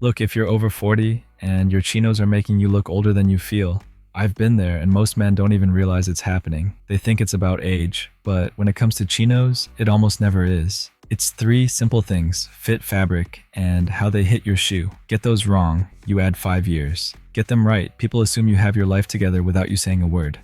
Look, if you're over 40 and your chinos are making you look older than you feel, I've been there, and most men don't even realize it's happening. They think it's about age, but when it comes to chinos, it almost never is. It's three simple things: fit, fabric, and how they hit your shoe. Get those wrong, you add 5 years. Get them right, people assume you have your life together without you saying a word.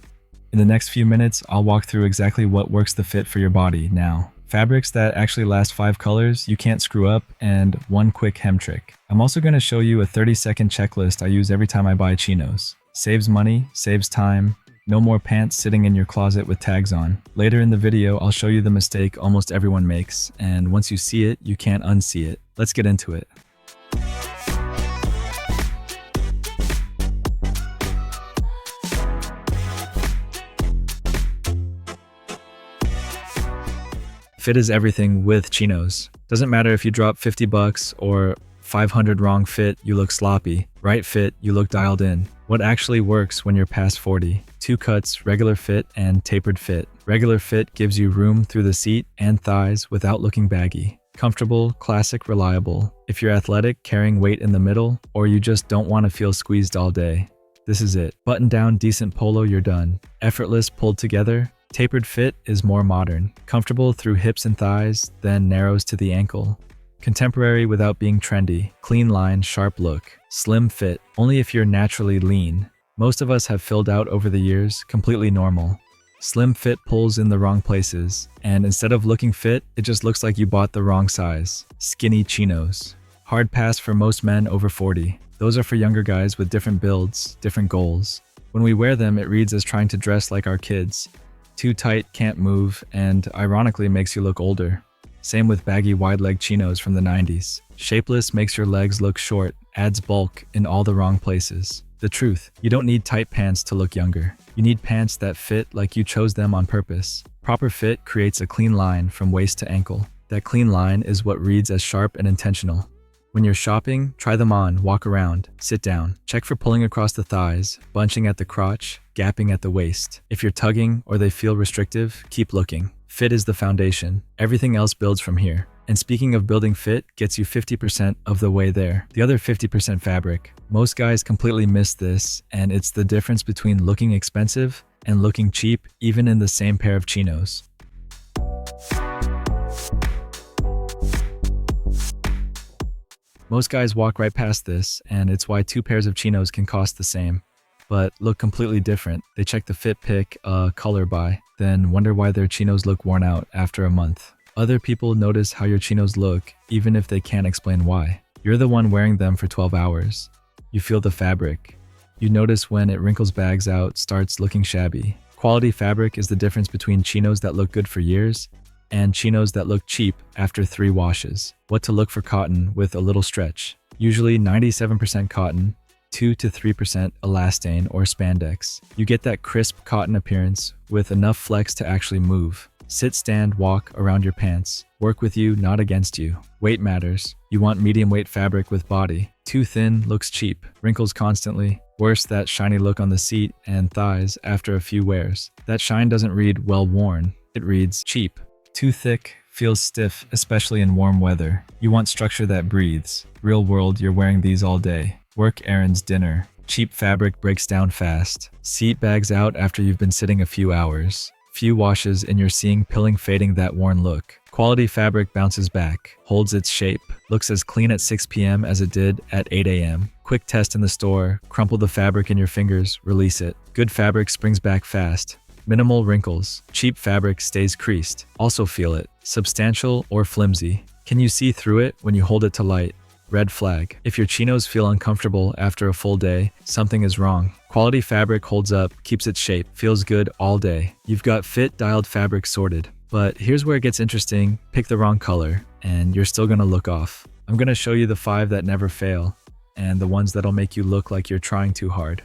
In the next few minutes, I'll walk through exactly what works the fit for your body now. Fabrics that actually last 5 colors you can't screw up, and one quick hem trick. I'm also going to show you a 30-second checklist I use every time I buy chinos. Saves money, saves time, no more pants sitting in your closet with tags on. Later in the video, I'll show you the mistake almost everyone makes, and once you see it, you can't unsee it. Let's get into it. Fit is everything with chinos. Doesn't matter if you drop 50 bucks or 500 wrong fit, you look sloppy. Right fit, you look dialed in. What actually works when you're past 40? 2 cuts, regular fit and tapered fit. Regular fit gives you room through the seat and thighs without looking baggy. Comfortable, classic, reliable. If you're athletic, carrying weight in the middle, or you just don't want to feel squeezed all day, this is it. Button down, decent polo, you're done. Effortless, pulled together. Tapered fit is more modern. Comfortable through hips and thighs, then narrows to the ankle. Contemporary without being trendy. Clean line, sharp look. Slim fit, only if you're naturally lean. Most of us have filled out over the years, completely normal. Slim fit pulls in the wrong places, and instead of looking fit, it just looks like you bought the wrong size. Skinny chinos. Hard pass for most men over 40. Those are for younger guys with different builds, different goals. When we wear them, it reads as trying to dress like our kids. Too tight, can't move, and ironically makes you look older. Same with baggy wide-leg chinos from the 90s. Shapeless makes your legs look short, adds bulk in all the wrong places. The truth, you don't need tight pants to look younger. You need pants that fit like you chose them on purpose. Proper fit creates a clean line from waist to ankle. That clean line is what reads as sharp and intentional. When you're shopping, try them on, walk around, sit down. Check for pulling across the thighs, bunching at the crotch, gapping at the waist. If you're tugging or they feel restrictive, keep looking. Fit is the foundation. Everything else builds from here. And speaking of building fit, gets you 50% of the way there. The other 50% fabric. Most guys completely miss this, and it's the difference between looking expensive and looking cheap, even in the same pair of chinos. Most guys walk right past this, and it's why 2 pairs of chinos can cost the same, but look completely different. They check the fit pick a color by, then wonder why their chinos look worn out after a month. Other people notice how your chinos look, even if they can't explain why. You're the one wearing them for 12 hours. You feel the fabric. You notice when it wrinkles bags out, starts looking shabby. Quality fabric is the difference between chinos that look good for years and chinos that look cheap after 3 washes. What to look for: cotton with a little stretch. Usually 97% cotton, 2 to 3% elastane or spandex. You get that crisp cotton appearance with enough flex to actually move. Sit, stand, walk around your pants. Work with you, not against you. Weight matters. You want medium weight fabric with body. Too thin looks cheap. Wrinkles constantly. Worse, that shiny look on the seat and thighs after a few wears. That shine doesn't read well worn. It reads cheap. Too thick feels stiff, especially in warm weather. You want structure that breathes. Real world, you're wearing these all day. Work, errands, dinner. Cheap fabric breaks down fast. Seat bags out after you've been sitting a few hours. Few washes and you're seeing pilling fading that worn look. Quality fabric bounces back, holds its shape, looks as clean at 6 p.m. as it did at 8 a.m. Quick test in the store, crumple the fabric in your fingers, release it. Good fabric springs back fast. Minimal wrinkles. Cheap fabric stays creased. Also feel it. Substantial or flimsy. Can you see through it when you hold it to light? Red flag. If your chinos feel uncomfortable after a full day, something is wrong. Quality fabric holds up, keeps its shape, feels good all day. You've got fit, dialed fabric sorted. But here's where it gets interesting. Pick the wrong color, and you're still gonna look off. I'm gonna show you the 5 that never fail, and the ones that'll make you look like you're trying too hard.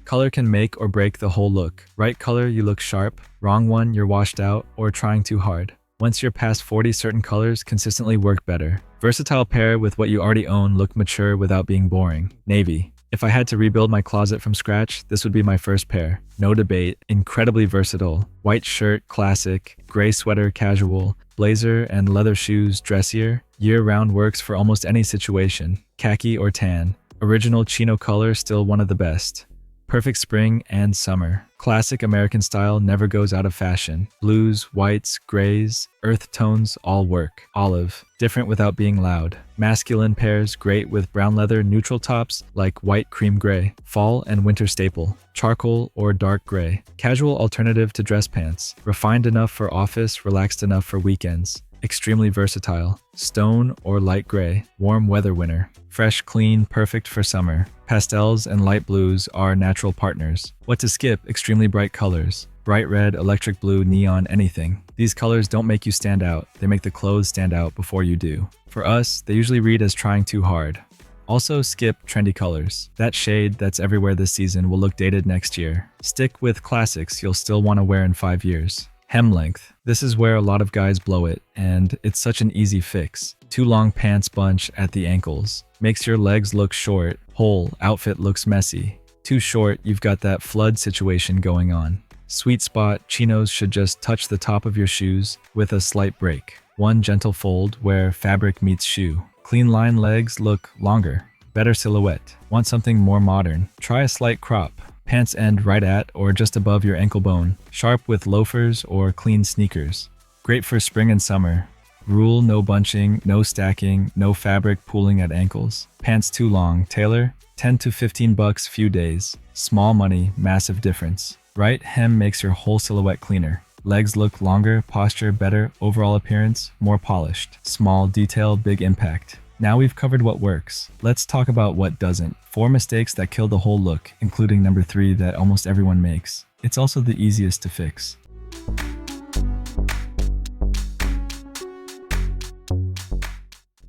Color can make or break the whole look. Right color, you look sharp. Wrong one, you're washed out or trying too hard. Once you're past 40, certain colors consistently work better. Versatile pair with what you already own, look mature without being boring. Navy. If I had to rebuild my closet from scratch, this would be my first pair. No debate, incredibly versatile. White shirt, classic. Gray sweater, casual. Blazer and leather shoes, dressier. Year-round works for almost any situation. Khaki or tan. Original Chino color, still one of the best. Perfect spring and summer. Classic American style never goes out of fashion. Blues, whites, grays, earth tones all work. Olive, different without being loud. Masculine pairs great with brown leather neutral tops like white cream gray. Fall and winter staple. Charcoal or dark gray. Casual alternative to dress pants. Refined enough for office, relaxed enough for weekends. Extremely versatile. Stone or light gray. Warm weather winter. Fresh, clean, perfect for summer. Pastels and light blues are natural partners. What to skip? Extremely bright colors. Bright red, electric blue, neon, anything. These colors don't make you stand out. They make the clothes stand out before you do. For us, they usually read as trying too hard. Also skip trendy colors. That shade that's everywhere this season will look dated next year. Stick with classics you'll still want to wear in 5 years. Hem length. This is where a lot of guys blow it, and it's such an easy fix. Too long pants bunch at the ankles. Makes your legs look short. Whole outfit looks messy. Too short, you've got that flood situation going on. Sweet spot, chinos should just touch the top of your shoes with a slight break. One gentle fold where fabric meets shoe. Clean line legs look longer. Better silhouette. Want something more modern? Try a slight crop. Pants end right at or just above your ankle bone. Sharp with loafers or clean sneakers. Great for spring and summer. Rule: no bunching, no stacking, no fabric pooling at ankles. Pants too long. Tailor: 10 to 15 bucks few days. Small money, massive difference. Right hem makes your whole silhouette cleaner. Legs look longer, posture better, overall appearance more polished. Small detail, big impact. Now we've covered what works. Let's talk about what doesn't. 4 mistakes that kill the whole look, including number 3 that almost everyone makes. It's also the easiest to fix.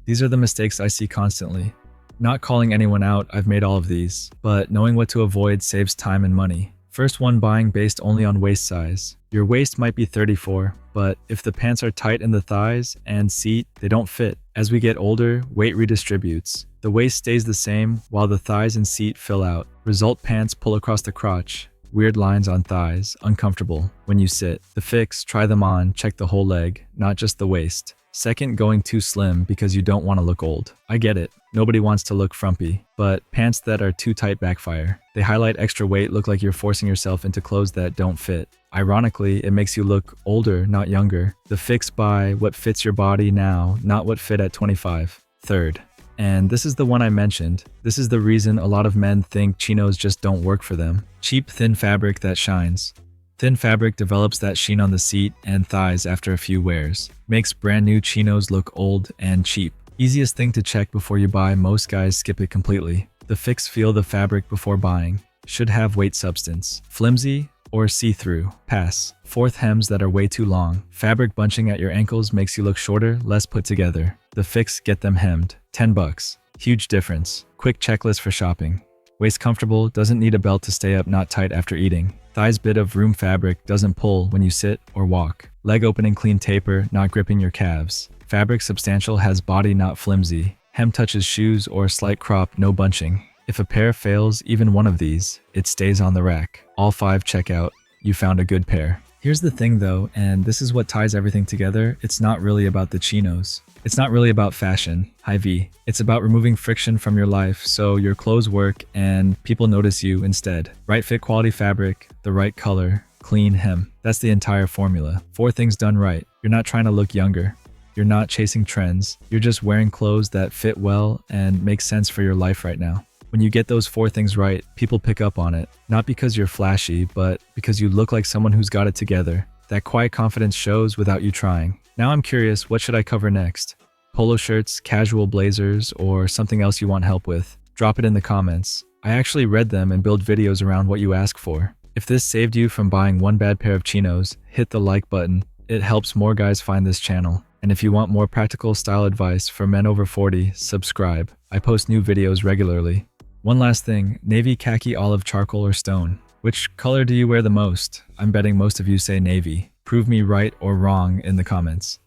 These are the mistakes I see constantly. Not calling anyone out, I've made all of these, but knowing what to avoid saves time and money. First one, buying based only on waist size. Your waist might be 34, but if the pants are tight in the thighs and seat, they don't fit. As we get older, weight redistributes. The waist stays the same while the thighs and seat fill out. Result: pants pull across the crotch. Weird lines on thighs, uncomfortable when you sit. The fix: try them on, check the whole leg, not just the waist. Second, going too slim because you don't want to look old. I get it. Nobody wants to look frumpy, but pants that are too tight backfire. They highlight extra weight, look like you're forcing yourself into clothes that don't fit. Ironically, it makes you look older, not younger. The fix: buy what fits your body now, not what fit at 25. Third, and this is the one I mentioned. This is the reason a lot of men think chinos just don't work for them. Cheap, thin fabric that shines. Thin fabric develops that sheen on the seat and thighs after a few wears. Makes brand new chinos look old and cheap. Easiest thing to check before you buy, most guys skip it completely. The fix: feel the fabric before buying. Should have weight substance. Flimsy or see-through. Pass. Fourth, hems that are way too long. Fabric bunching at your ankles makes you look shorter, less put together. The fix: get them hemmed. 10 bucks. Huge difference. Quick checklist for shopping. Waist comfortable, doesn't need a belt to stay up, not tight after eating. Thighs bit of room fabric, doesn't pull when you sit or walk. Leg opening clean taper, not gripping your calves. Fabric substantial, has body, not flimsy. Hem touches shoes or slight crop, no bunching. If a pair fails, even one of these, it stays on the rack. All 5 check out. You found a good pair. Here's the thing though, and this is what ties everything together, it's not really about the chinos. It's not really about fashion, high V. It's about removing friction from your life so your clothes work and people notice you instead. Right fit, quality fabric, the right color, clean hem. That's the entire formula. 4 things done right. You're not trying to look younger. You're not chasing trends. You're just wearing clothes that fit well and make sense for your life right now. When you get those 4 things right, people pick up on it. Not because you're flashy, but because you look like someone who's got it together. That quiet confidence shows without you trying. Now I'm curious, what should I cover next? Polo shirts, casual blazers, or something else you want help with? Drop it in the comments. I actually read them and build videos around what you ask for. If this saved you from buying one bad pair of chinos, hit the like button. It helps more guys find this channel. And if you want more practical style advice for men over 40, subscribe. I post new videos regularly. One last thing, navy, khaki, olive, charcoal, or stone. Which color do you wear the most? I'm betting most of you say navy. Prove me right or wrong in the comments.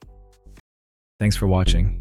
Thanks for watching.